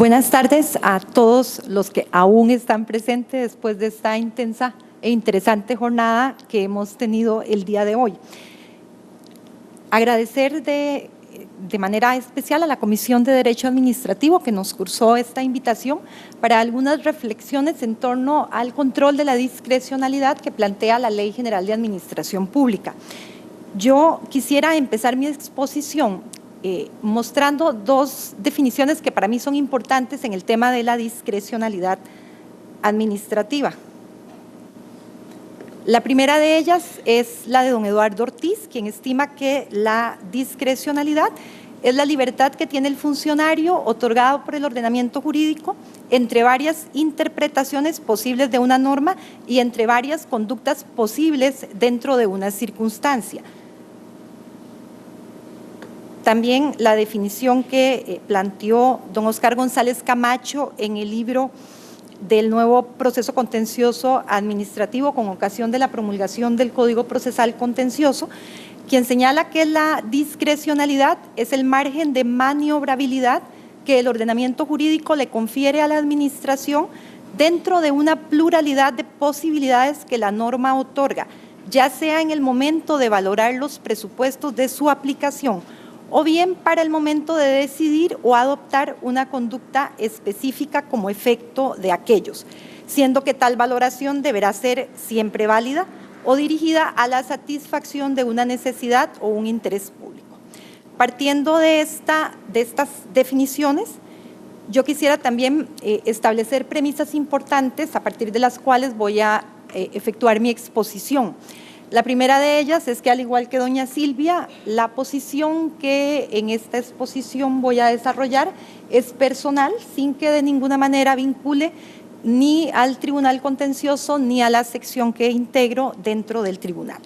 Buenas tardes a todos los que aún están presentes después de esta intensa e interesante jornada que hemos tenido el día de hoy. Agradecer de manera especial a la Comisión de Derecho Administrativo que nos cursó esta invitación para algunas reflexiones en torno al control de la discrecionalidad que plantea la Ley General de Administración Pública. Yo quisiera empezar mi exposición mostrando dos definiciones que para mí son importantes en el tema de la discrecionalidad administrativa. La primera de ellas es la de don Eduardo Ortiz, quien estima que la discrecionalidad es la libertad que tiene el funcionario otorgado por el ordenamiento jurídico entre varias interpretaciones posibles de una norma y entre varias conductas posibles dentro de una circunstancia. También la definición que planteó don Oscar González Camacho en el libro del nuevo proceso contencioso administrativo con ocasión de la promulgación del Código Procesal Contencioso, quien señala que la discrecionalidad es el margen de maniobrabilidad que el ordenamiento jurídico le confiere a la administración dentro de una pluralidad de posibilidades que la norma otorga, ya sea en el momento de valorar los presupuestos de su aplicación o bien para el momento de decidir o adoptar una conducta específica como efecto de aquellos, siendo que tal valoración deberá ser siempre válida o dirigida a la satisfacción de una necesidad o un interés público. Partiendo de estas definiciones, yo quisiera también establecer premisas importantes a partir de las cuales voy a efectuar mi exposición. La primera de ellas es que, al igual que doña Silvia, la posición que en esta exposición voy a desarrollar es personal, sin que de ninguna manera vincule ni al Tribunal Contencioso ni a la sección que integro dentro del tribunal.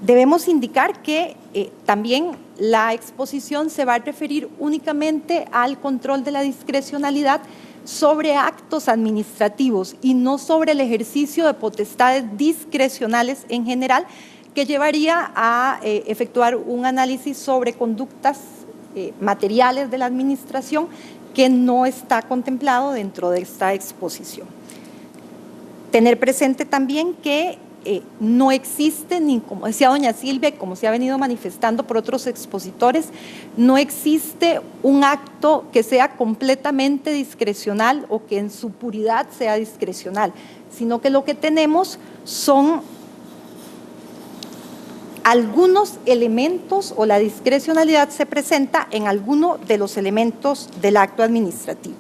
Debemos indicar que también la exposición se va a referir únicamente al control de la discrecionalidad sobre actos administrativos y no sobre el ejercicio de potestades discrecionales en general, que llevaría a efectuar un análisis sobre conductas materiales de la administración que no está contemplado dentro de esta exposición. Tener presente también que no existe, ni como decía doña Silvia, como se ha venido manifestando por otros expositores, no existe un acto que sea completamente discrecional o que en su puridad sea discrecional, sino que lo que tenemos son algunos elementos, o la discrecionalidad se presenta en alguno de los elementos del acto administrativo.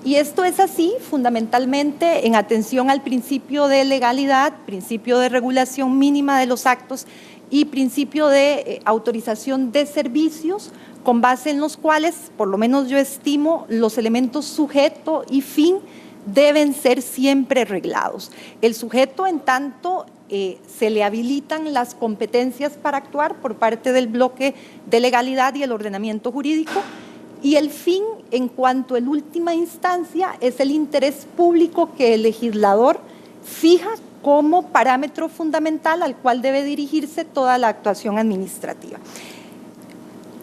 Y esto es así fundamentalmente en atención al principio de legalidad, principio de regulación mínima de los actos y principio de autorización de servicios, con base en los cuales, por lo menos yo estimo, los elementos sujeto y fin deben ser siempre reglados. El sujeto, en tanto se le habilitan las competencias para actuar por parte del bloque de legalidad y el ordenamiento jurídico, y el fin, en cuanto en última instancia, es el interés público que el legislador fija como parámetro fundamental al cual debe dirigirse toda la actuación administrativa.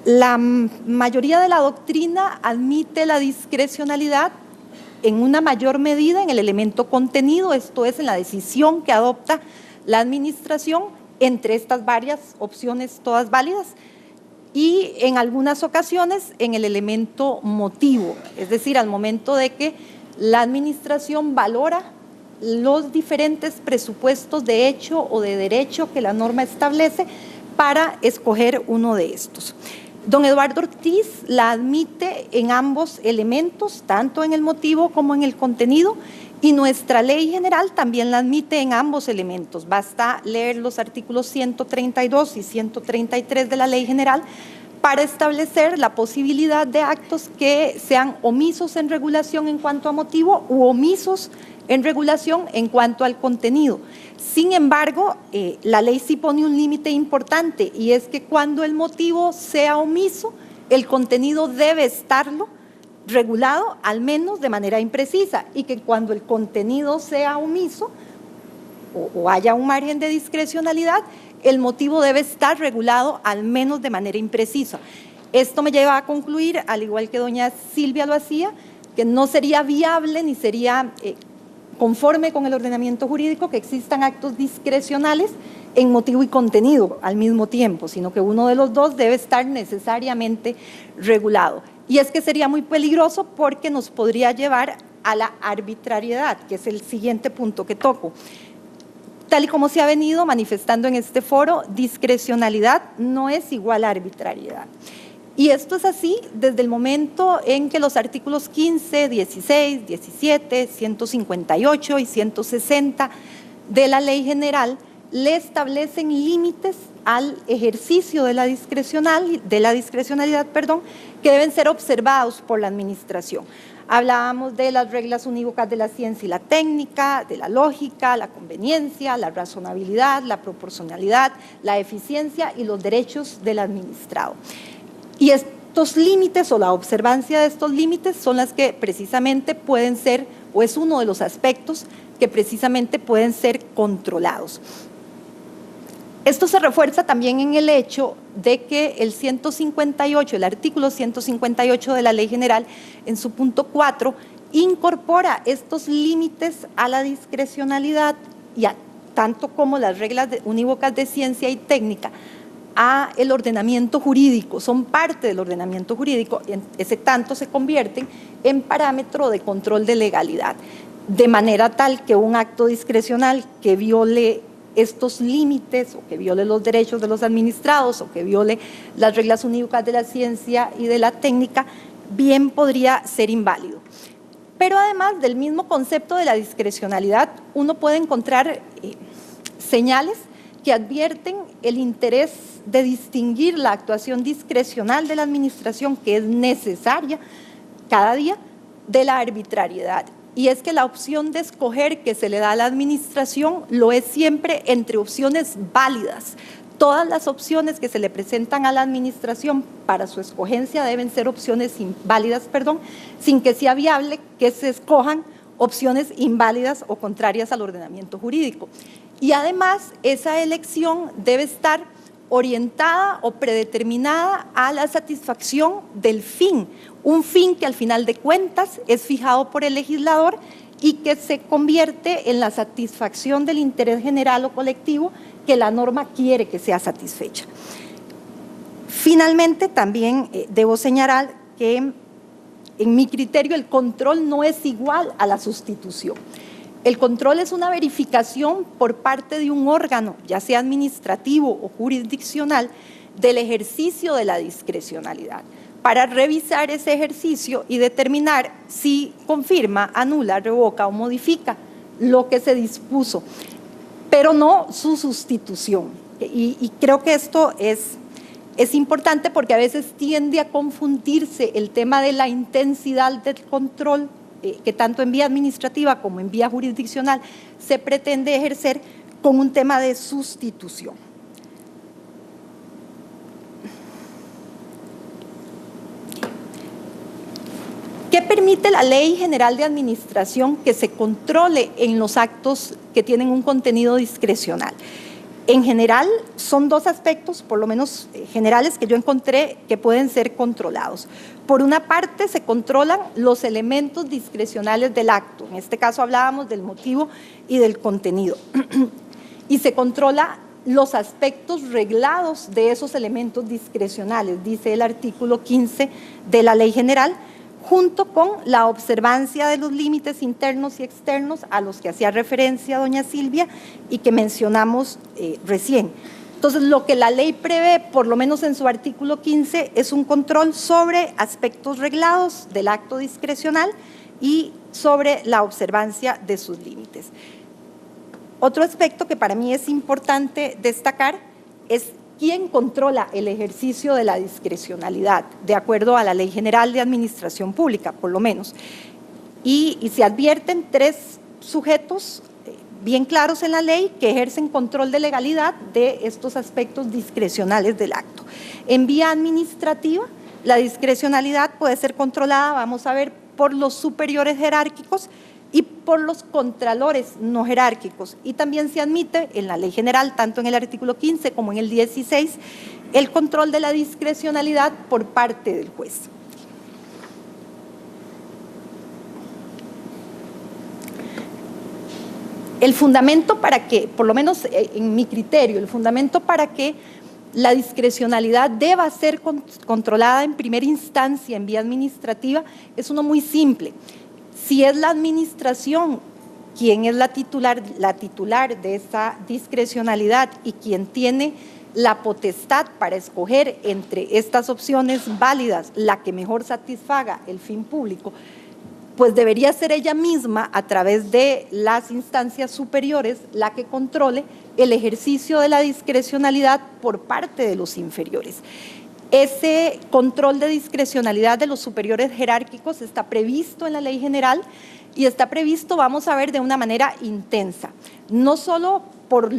La mayoría de la doctrina admite la discrecionalidad en una mayor medida en el elemento contenido, esto es, en la decisión que adopta la administración entre estas varias opciones, todas válidas, y en algunas ocasiones en el elemento motivo, es decir, al momento de que la administración valora los diferentes presupuestos de hecho o de derecho que la norma establece para escoger uno de estos. Don Eduardo Ortiz la admite en ambos elementos, tanto en el motivo como en el contenido, y nuestra ley general también la admite en ambos elementos. Basta leer los artículos 132 y 133 de la ley general para establecer la posibilidad de actos que sean omisos en regulación en cuanto a motivo u omisos en regulación en cuanto al contenido. Sin embargo, la ley sí pone un límite importante, y es que cuando el motivo sea omiso, el contenido debe estarlo regulado al menos de manera imprecisa, y que cuando el contenido sea omiso o haya un margen de discrecionalidad, el motivo debe estar regulado al menos de manera imprecisa. Esto me lleva a concluir, al igual que doña Silvia lo hacía, que no sería viable ni sería conforme con el ordenamiento jurídico que existan actos discrecionales en motivo y contenido al mismo tiempo, sino que uno de los dos debe estar necesariamente regulado. Y es que sería muy peligroso porque nos podría llevar a la arbitrariedad, que es el siguiente punto que toco. Tal y como se ha venido manifestando en este foro, discrecionalidad no es igual a arbitrariedad. Y esto es así desde el momento en que los artículos 15, 16, 17, 158 y 160 de la Ley General le establecen límites al ejercicio de la discrecionalidad, que deben ser observados por la Administración. Hablábamos de las reglas unívocas de la ciencia y la técnica, de la lógica, la conveniencia, la razonabilidad, la proporcionalidad, la eficiencia y los derechos del administrado. Y estos límites o la observancia de estos límites son las que precisamente pueden ser, o es uno de los aspectos que precisamente pueden ser controlados. Esto se refuerza también en el hecho de que el artículo 158 de la Ley General, en su punto 4, incorpora estos límites a la discrecionalidad y tanto como las reglas unívocas de ciencia y técnica a el ordenamiento jurídico, son parte del ordenamiento jurídico, ese tanto se convierten en parámetro de control de legalidad, de manera tal que un acto discrecional que viole estos límites o que viole los derechos de los administrados o que viole las reglas unívocas de la ciencia y de la técnica, bien podría ser inválido. Pero además del mismo concepto de la discrecionalidad, uno puede encontrar señales que advierten el interés de distinguir la actuación discrecional de la Administración, que es necesaria cada día, de la arbitrariedad. Y es que la opción de escoger que se le da a la Administración lo es siempre entre opciones válidas. Todas las opciones que se le presentan a la Administración para su escogencia deben ser opciones válidas, sin que sea viable que se escojan opciones inválidas o contrarias al ordenamiento jurídico. Y además, esa elección debe estar orientada o predeterminada a la satisfacción del fin, un fin que al final de cuentas es fijado por el legislador y que se convierte en la satisfacción del interés general o colectivo que la norma quiere que sea satisfecha. Finalmente, también debo señalar que en mi criterio el control no es igual a la sustitución. El control es una verificación por parte de un órgano, ya sea administrativo o jurisdiccional, del ejercicio de la discrecionalidad, para revisar ese ejercicio y determinar si confirma, anula, revoca o modifica lo que se dispuso, pero no su sustitución. Y creo que esto es importante porque a veces tiende a confundirse el tema de la intensidad del control que tanto en vía administrativa como en vía jurisdiccional se pretende ejercer con un tema de sustitución. ¿Qué permite la Ley General de Administración que se controle en los actos que tienen un contenido discrecional? En general, son dos aspectos, por lo menos generales, que yo encontré que pueden ser controlados. Por una parte, se controlan los elementos discrecionales del acto. En este caso hablábamos del motivo y del contenido. Y se controla los aspectos reglados de esos elementos discrecionales, dice el artículo 15 de la Ley General, junto con la observancia de los límites internos y externos a los que hacía referencia doña Silvia y que mencionamos recién. Entonces, lo que la ley prevé, por lo menos en su artículo 15, es un control sobre aspectos reglados del acto discrecional y sobre la observancia de sus límites. Otro aspecto que para mí es importante destacar es quién controla el ejercicio de la discrecionalidad, de acuerdo a la Ley General de Administración Pública, por lo menos. Y se advierten tres sujetos bien claros en la ley que ejercen control de legalidad de estos aspectos discrecionales del acto. En vía administrativa, la discrecionalidad puede ser controlada, vamos a ver, por los superiores jerárquicos y por los contralores no jerárquicos. Y también se admite en la Ley General, tanto en el artículo 15 como en el 16, el control de la discrecionalidad por parte del juez. El fundamento para que, por lo menos en mi criterio, el fundamento para que la discrecionalidad deba ser controlada en primera instancia en vía administrativa es uno muy simple. Si es la administración quien es la titular de esa discrecionalidad y quien tiene la potestad para escoger entre estas opciones válidas la que mejor satisfaga el fin público, pues debería ser ella misma, a través de las instancias superiores, la que controle el ejercicio de la discrecionalidad por parte de los inferiores. Ese control de discrecionalidad de los superiores jerárquicos está previsto en la Ley General y está previsto, vamos a ver, de una manera intensa. No solo por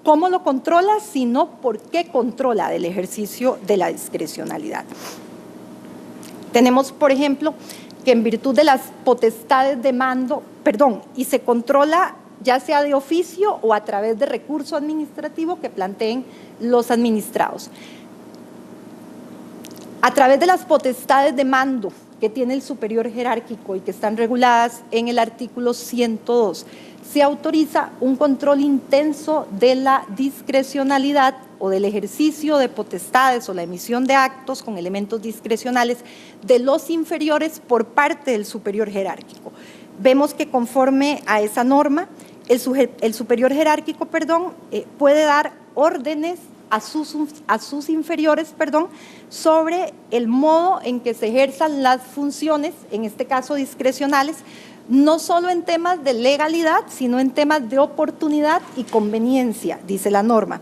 cómo lo controla, sino por qué controla el ejercicio de la discrecionalidad. Tenemos, por ejemplo, que en virtud de las potestades de mando, y se controla ya sea de oficio o a través de recurso administrativo que planteen los administrados. A través de las potestades de mando que tiene el superior jerárquico y que están reguladas en el artículo 102, se autoriza un control intenso de la discrecionalidad o del ejercicio de potestades o la emisión de actos con elementos discrecionales de los inferiores por parte del superior jerárquico. Vemos que conforme a esa norma, el superior jerárquico puede dar órdenes a sus inferiores sobre el modo en que se ejerzan las funciones, en este caso discrecionales, no solo en temas de legalidad, sino en temas de oportunidad y conveniencia, dice la norma.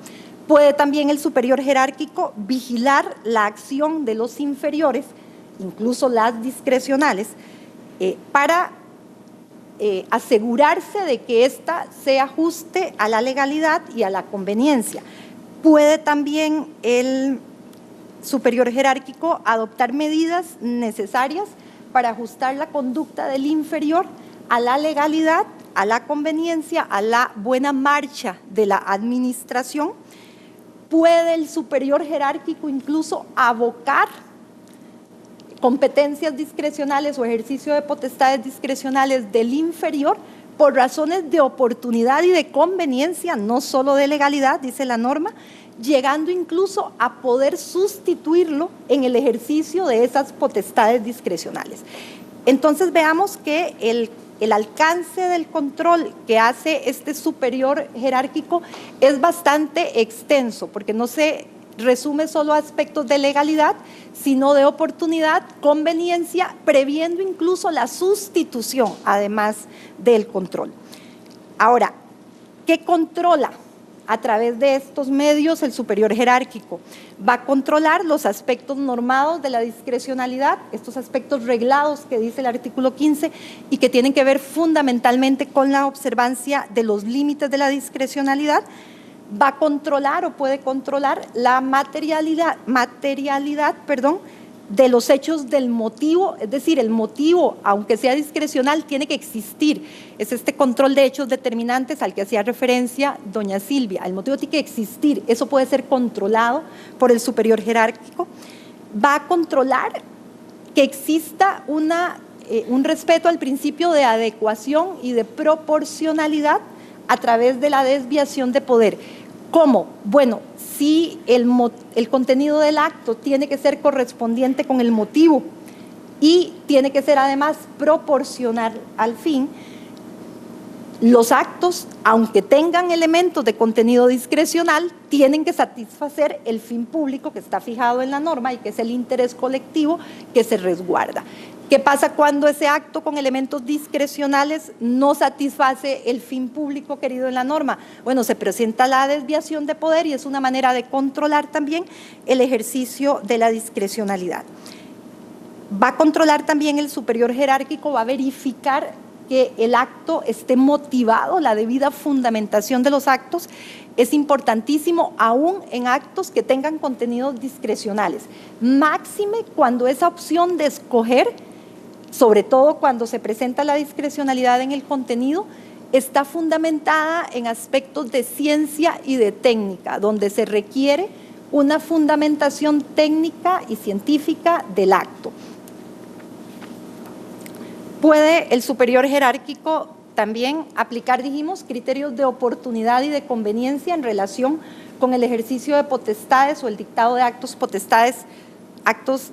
Puede también el superior jerárquico vigilar la acción de los inferiores, incluso las discrecionales, para asegurarse de que ésta se ajuste a la legalidad y a la conveniencia. Puede también el superior jerárquico adoptar medidas necesarias para ajustar la conducta del inferior a la legalidad, a la conveniencia, a la buena marcha de la administración. Puede el superior jerárquico incluso abocar competencias discrecionales o ejercicio de potestades discrecionales del inferior por razones de oportunidad y de conveniencia, no solo de legalidad, dice la norma, llegando incluso a poder sustituirlo en el ejercicio de esas potestades discrecionales. Entonces veamos que el alcance del control que hace este superior jerárquico es bastante extenso, porque no se resume solo a aspectos de legalidad, sino de oportunidad, conveniencia, previendo incluso la sustitución, además del control. Ahora, ¿qué controla a través de estos medios el superior jerárquico? Va a controlar los aspectos normados de la discrecionalidad, estos aspectos reglados que dice el artículo 15 y que tienen que ver fundamentalmente con la observancia de los límites de la discrecionalidad. Va a controlar o puede controlar la materialidad de los hechos del motivo, es decir, el motivo, aunque sea discrecional, tiene que existir. Es este control de hechos determinantes al que hacía referencia doña Silvia. El motivo tiene que existir, eso puede ser controlado por el superior jerárquico. Va a controlar que exista un respeto al principio de adecuación y de proporcionalidad a través de la desviación de poder. ¿Cómo? Bueno, si el contenido del acto tiene que ser correspondiente con el motivo y tiene que ser además proporcional al fin, los actos, aunque tengan elementos de contenido discrecional, tienen que satisfacer el fin público que está fijado en la norma y que es el interés colectivo que se resguarda. ¿Qué pasa cuando ese acto con elementos discrecionales no satisface el fin público querido en la norma? Bueno, se presenta la desviación de poder y es una manera de controlar también el ejercicio de la discrecionalidad. Va a controlar también el superior jerárquico, va a verificar que el acto esté motivado, la debida fundamentación de los actos es importantísimo aún en actos que tengan contenidos discrecionales. Máxime cuando esa opción de escoger, sobre todo cuando se presenta la discrecionalidad en el contenido, está fundamentada en aspectos de ciencia y de técnica, donde se requiere una fundamentación técnica y científica del acto. Puede el superior jerárquico también aplicar, dijimos, criterios de oportunidad y de conveniencia en relación con el ejercicio de potestades o el dictado de actos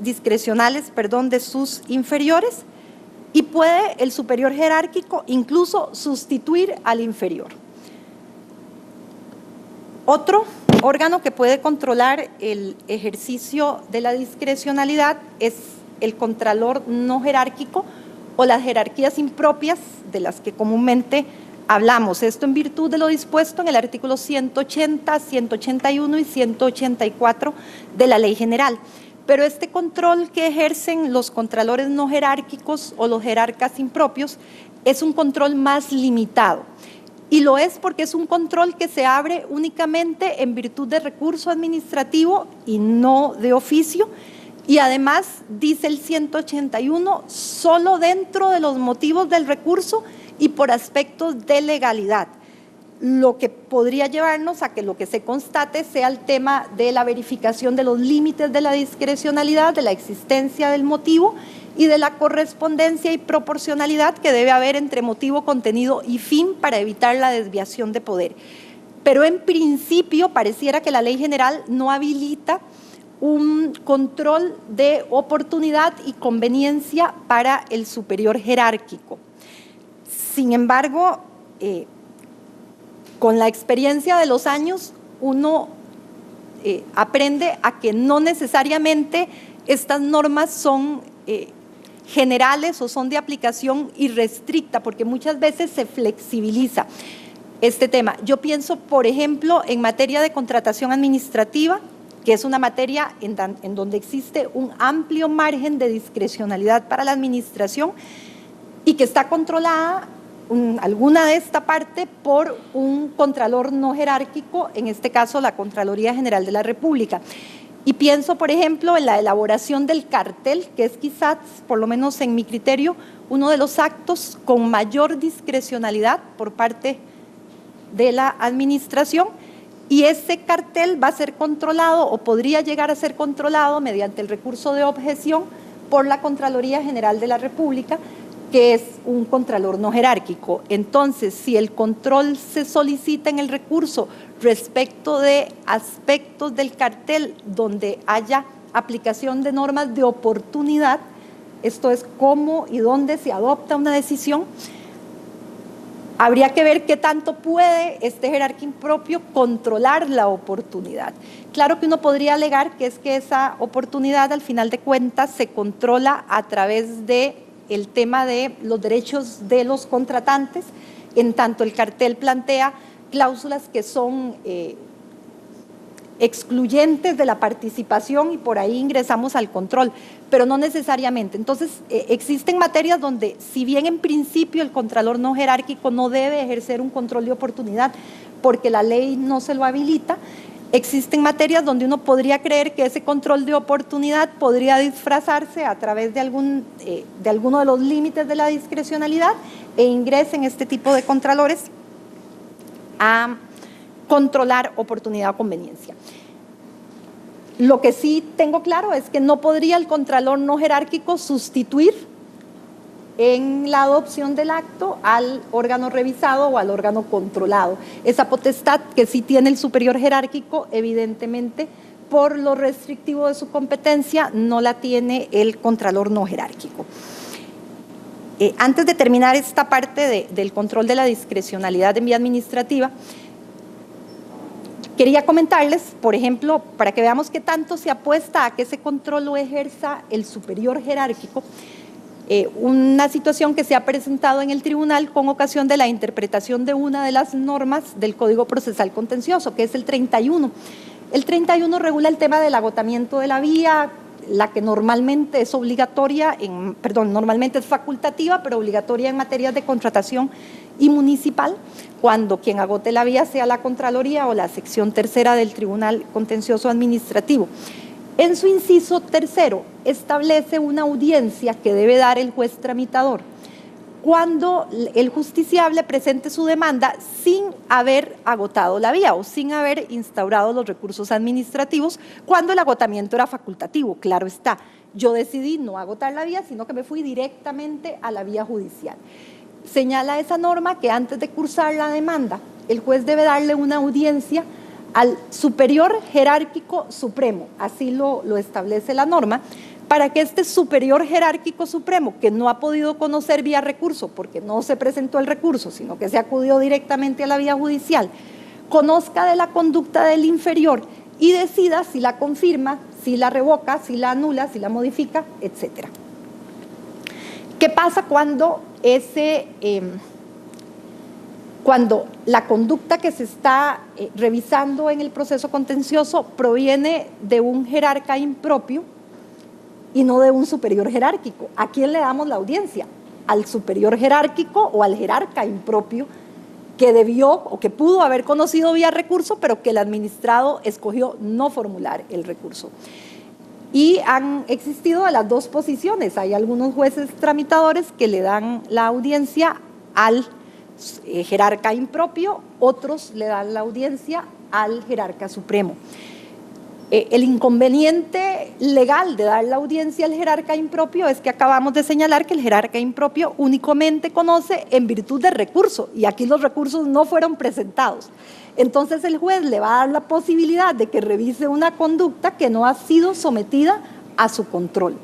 discrecionales, de sus inferiores, y puede el superior jerárquico incluso sustituir al inferior. Otro órgano que puede controlar el ejercicio de la discrecionalidad es el contralor no jerárquico o las jerarquías impropias de las que comúnmente hablamos. Esto en virtud de lo dispuesto en el artículo 180, 181 y 184 de la Ley General. Pero este control que ejercen los contralores no jerárquicos o los jerarcas impropios es un control más limitado. Y lo es porque es un control que se abre únicamente en virtud de recurso administrativo y no de oficio. Y además, dice el 181, solo dentro de los motivos del recurso y por aspectos de legalidad, lo que podría llevarnos a que lo que se constate sea el tema de la verificación de los límites de la discrecionalidad, de la existencia del motivo y de la correspondencia y proporcionalidad que debe haber entre motivo, contenido y fin para evitar la desviación de poder. Pero en principio pareciera que la Ley General no habilita un control de oportunidad y conveniencia para el superior jerárquico. Sin embargo, con la experiencia de los años, uno aprende a que no necesariamente estas normas son generales o son de aplicación irrestricta, porque muchas veces se flexibiliza este tema. Yo pienso, por ejemplo, en materia de contratación administrativa, que es una materia en donde existe un amplio margen de discrecionalidad para la administración y que está controlada alguna de esta parte por un contralor no jerárquico, en este caso la Contraloría General de la República. Y pienso, por ejemplo, en la elaboración del cartel, que es quizás, por lo menos en mi criterio, uno de los actos con mayor discrecionalidad por parte de la administración, y ese cartel va a ser controlado o podría llegar a ser controlado mediante el recurso de objeción por la Contraloría General de la República, que es un contralor no jerárquico. Entonces, si el control se solicita en el recurso respecto de aspectos del cartel donde haya aplicación de normas de oportunidad, esto es cómo y dónde se adopta una decisión, habría que ver qué tanto puede este jerarca impropio controlar la oportunidad. Claro que uno podría alegar que es que esa oportunidad, al final de cuentas, se controla a través del tema de los derechos de los contratantes, en tanto el cartel plantea cláusulas que son excluyentes de la participación y por ahí ingresamos al control, pero no necesariamente. Entonces, existen materias donde, si bien en principio el contralor no jerárquico no debe ejercer un control de oportunidad porque la ley no se lo habilita, existen materias donde uno podría creer que ese control de oportunidad podría disfrazarse a través de alguno de los límites de la discrecionalidad e ingresen este tipo de contralores a controlar oportunidad o conveniencia. Lo que sí tengo claro es que no podría el contralor no jerárquico sustituir en la adopción del acto al órgano revisado o al órgano controlado. Esa potestad que sí tiene el superior jerárquico, evidentemente, por lo restrictivo de su competencia, no la tiene el contralor no jerárquico. Antes de terminar esta parte del control de la discrecionalidad en vía administrativa, quería comentarles, por ejemplo, para que veamos qué tanto se apuesta a que ese control lo ejerza el superior jerárquico, una situación que se ha presentado en el tribunal con ocasión de la interpretación de una de las normas del Código Procesal Contencioso, que es el 31. El 31 regula el tema del agotamiento de la vía, la que normalmente es obligatoria, normalmente es facultativa, pero obligatoria en materias de contratación y municipal, cuando quien agote la vía sea la Contraloría o la sección tercera del Tribunal Contencioso Administrativo. En su inciso tercero establece una audiencia que debe dar el juez tramitador cuando el justiciable presente su demanda sin haber agotado la vía o sin haber instaurado los recursos administrativos, cuando el agotamiento era facultativo, claro está. Yo decidí no agotar la vía, sino que me fui directamente a la vía judicial. Señala esa norma que antes de cursar la demanda, el juez debe darle una audiencia al superior jerárquico supremo, así lo establece la norma, para que este superior jerárquico supremo, que no ha podido conocer vía recurso, porque no se presentó el recurso, sino que se acudió directamente a la vía judicial, conozca de la conducta del inferior y decida si la confirma, si la revoca, si la anula, si la modifica, etc. ¿Qué pasa cuando cuando la conducta que se está revisando en el proceso contencioso proviene de un jerarca impropio y no de un superior jerárquico? ¿A quién le damos la audiencia? ¿Al superior jerárquico o al jerarca impropio que debió o que pudo haber conocido vía recurso, pero que el administrado escogió no formular el recurso? Y han existido las dos posiciones. Hay algunos jueces tramitadores que le dan la audiencia al jerarca impropio, otros le dan la audiencia al jerarca supremo. El inconveniente legal de dar la audiencia al jerarca impropio es que acabamos de señalar que el jerarca impropio únicamente conoce en virtud de recurso, y aquí los recursos no fueron presentados. Entonces el juez le va a dar la posibilidad de que revise una conducta que no ha sido sometida a su control.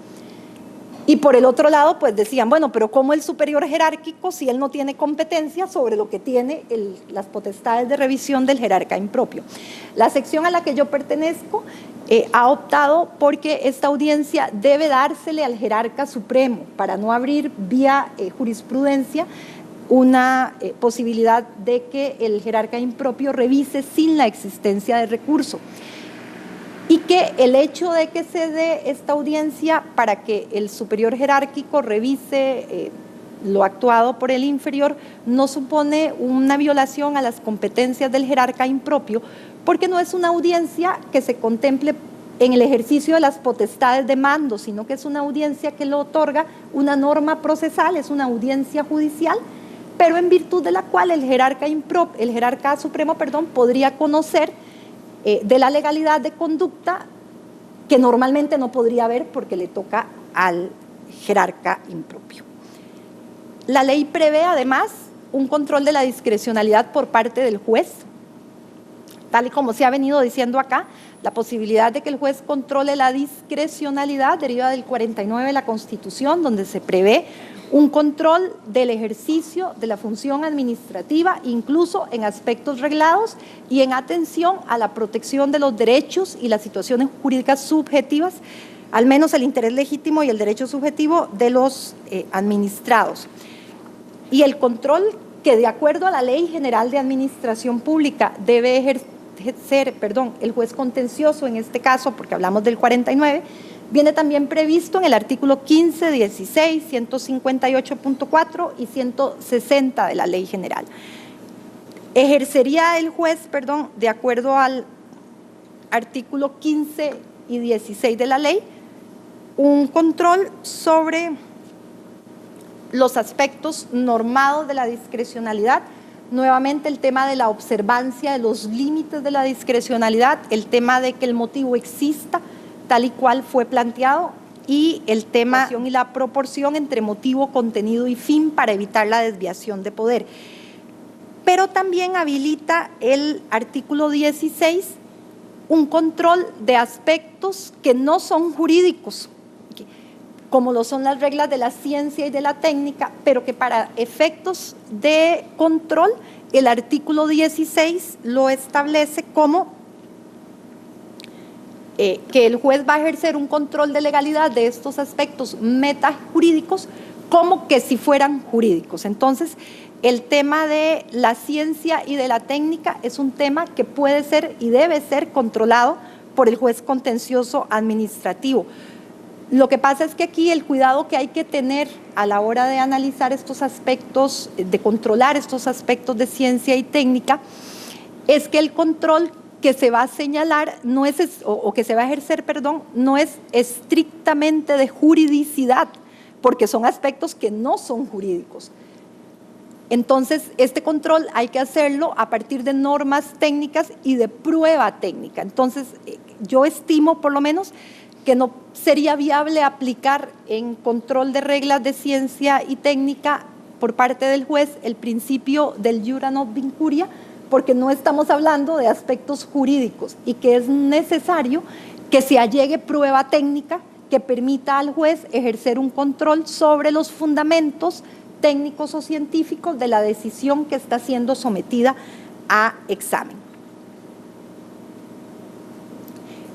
Y por el otro lado, pues decían, bueno, pero ¿cómo el superior jerárquico si él no tiene competencia sobre lo que tiene las potestades de revisión del jerarca impropio? La sección a la que yo pertenezco ha optado porque esta audiencia debe dársele al jerarca supremo para no abrir vía jurisprudencia una posibilidad de que el jerarca impropio revise sin la existencia de recurso. Y que el hecho de que se dé esta audiencia para que el superior jerárquico revise lo actuado por el inferior no supone una violación a las competencias del jerarca impropio, porque no es una audiencia que se contemple en el ejercicio de las potestades de mando, sino que es una audiencia que lo otorga una norma procesal, es una audiencia judicial, pero en virtud de la cual el jerarca supremo, podría conocer de la legalidad de conducta que normalmente no podría haber porque le toca al jerarca impropio. La ley prevé además un control de la discrecionalidad por parte del juez, tal y como se ha venido diciendo acá. La posibilidad de que el juez controle la discrecionalidad deriva del 49 de la Constitución, donde se prevé un control del ejercicio de la función administrativa, incluso en aspectos reglados y en atención a la protección de los derechos y las situaciones jurídicas subjetivas, al menos el interés legítimo y el derecho subjetivo de los administrados. Y el control que, de acuerdo a la Ley General de Administración Pública, debe ejercer el juez contencioso en este caso, porque hablamos del 49, viene también previsto en el artículo 15, 16, 158.4 y 160 de la Ley General. Ejercería el juez, de acuerdo al artículo 15 y 16 de la ley, un control sobre los aspectos normados de la discrecionalidad. Nuevamente el tema de la observancia de los límites de la discrecionalidad, el tema de que el motivo exista tal y cual fue planteado, y el tema y la proporción entre motivo, contenido y fin para evitar la desviación de poder. Pero también habilita el artículo 16 un control de aspectos que no son jurídicos, como lo son las reglas de la ciencia y de la técnica, pero que para efectos de control el artículo 16 lo establece como que el juez va a ejercer un control de legalidad de estos aspectos metajurídicos como que si fueran jurídicos. Entonces, el tema de la ciencia y de la técnica es un tema que puede ser y debe ser controlado por el juez contencioso administrativo. Lo que pasa es que aquí el cuidado que hay que tener a la hora de analizar estos aspectos, de controlar estos aspectos de ciencia y técnica, es que el control que se va a señalar que se va a ejercer, no es estrictamente de juridicidad, porque son aspectos que no son jurídicos, Entonces, este control hay que hacerlo a partir de normas técnicas y de prueba técnica. Entonces, yo estimo por lo menos que no sería viable aplicar en control de reglas de ciencia y técnica por parte del juez el principio del iura non vincuria, porque no estamos hablando de aspectos jurídicos y que es necesario que se allegue prueba técnica que permita al juez ejercer un control sobre los fundamentos técnicos o científicos de la decisión que está siendo sometida a examen.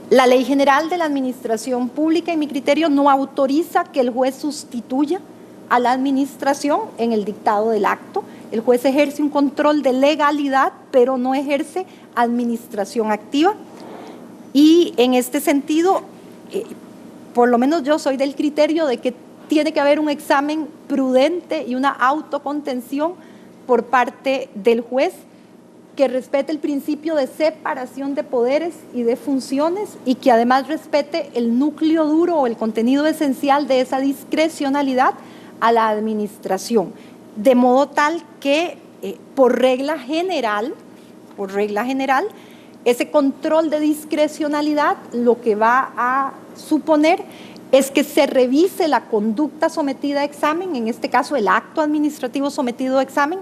La Ley General de la Administración Pública, en mi criterio, no autoriza que el juez sustituya a la administración en el dictado del acto. El juez ejerce un control de legalidad, pero no ejerce administración activa. Y en este sentido, por lo menos yo soy del criterio de que tiene que haber un examen prudente y una autocontención por parte del juez que respete el principio de separación de poderes y de funciones y que además respete el núcleo duro o el contenido esencial de esa discrecionalidad a la administración, de modo tal que por regla general, ese control de discrecionalidad lo que va a suponer es que se revise la conducta sometida a examen, en este caso el acto administrativo sometido a examen,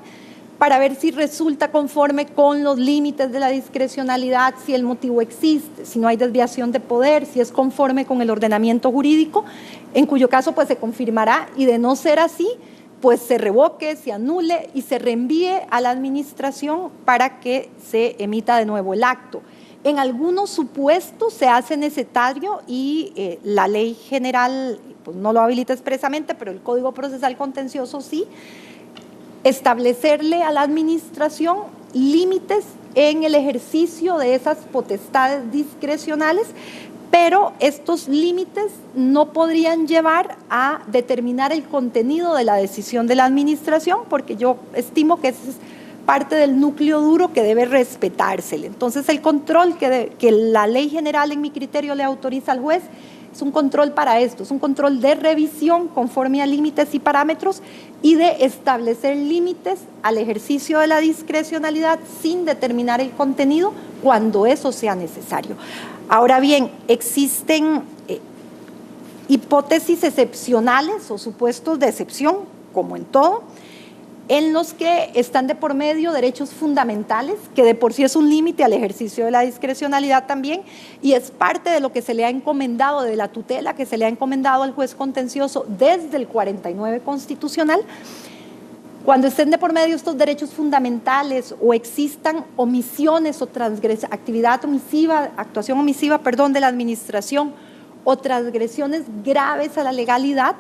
para ver si resulta conforme con los límites de la discrecionalidad, si el motivo existe, si no hay desviación de poder, si es conforme con el ordenamiento jurídico, en cuyo caso pues se confirmará, y de no ser así, pues se revoque, se anule y se reenvíe a la administración para que se emita de nuevo el acto. En algunos supuestos se hace necesario y la ley general pues, no lo habilita expresamente, pero el Código Procesal Contencioso sí, establecerle a la administración límites en el ejercicio de esas potestades discrecionales, pero estos límites no podrían llevar a determinar el contenido de la decisión de la administración, porque yo estimo que ese es parte del núcleo duro que debe respetársele. Entonces, el control que la ley general, en mi criterio, le autoriza al juez es un control para esto, es un control de revisión conforme a límites y parámetros y de establecer límites al ejercicio de la discrecionalidad sin determinar el contenido cuando eso sea necesario. Ahora bien, existen hipótesis excepcionales o supuestos de excepción, como en todo, en los que están de por medio derechos fundamentales, que de por sí es un límite al ejercicio de la discrecionalidad también, y es parte de lo que se le ha encomendado, de la tutela que se le ha encomendado al juez contencioso desde el 49 constitucional. Cuando estén de por medio estos derechos fundamentales o existan omisiones o actividad omisiva, actuación omisiva, perdón, de la administración o transgresiones graves a la legalidad,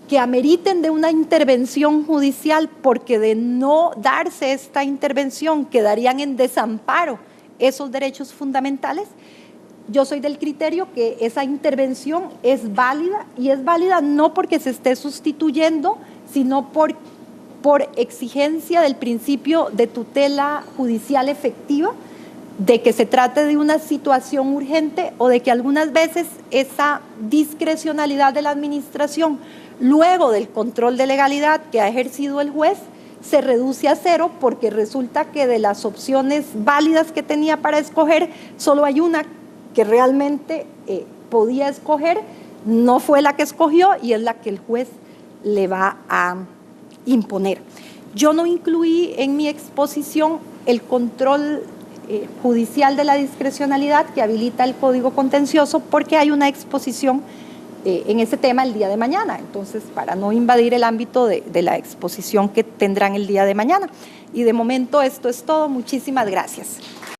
que ameriten de una intervención judicial, porque de no darse esta intervención quedarían en desamparo esos derechos fundamentales, yo soy del criterio que esa intervención es válida, y es válida no porque se esté sustituyendo, sino por exigencia del principio de tutela judicial efectiva, de que se trate de una situación urgente o de que algunas veces esa discrecionalidad de la administración luego del control de legalidad que ha ejercido el juez, se reduce a cero porque resulta que de las opciones válidas que tenía para escoger, solo hay una que realmente podía escoger, no fue la que escogió y es la que el juez le va a imponer. Yo no incluí en mi exposición el control judicial de la discrecionalidad que habilita el Código Contencioso porque hay una exposición en ese tema el día de mañana, entonces para no invadir el ámbito de la exposición que tendrán el día de mañana. Y de momento esto es todo, muchísimas gracias.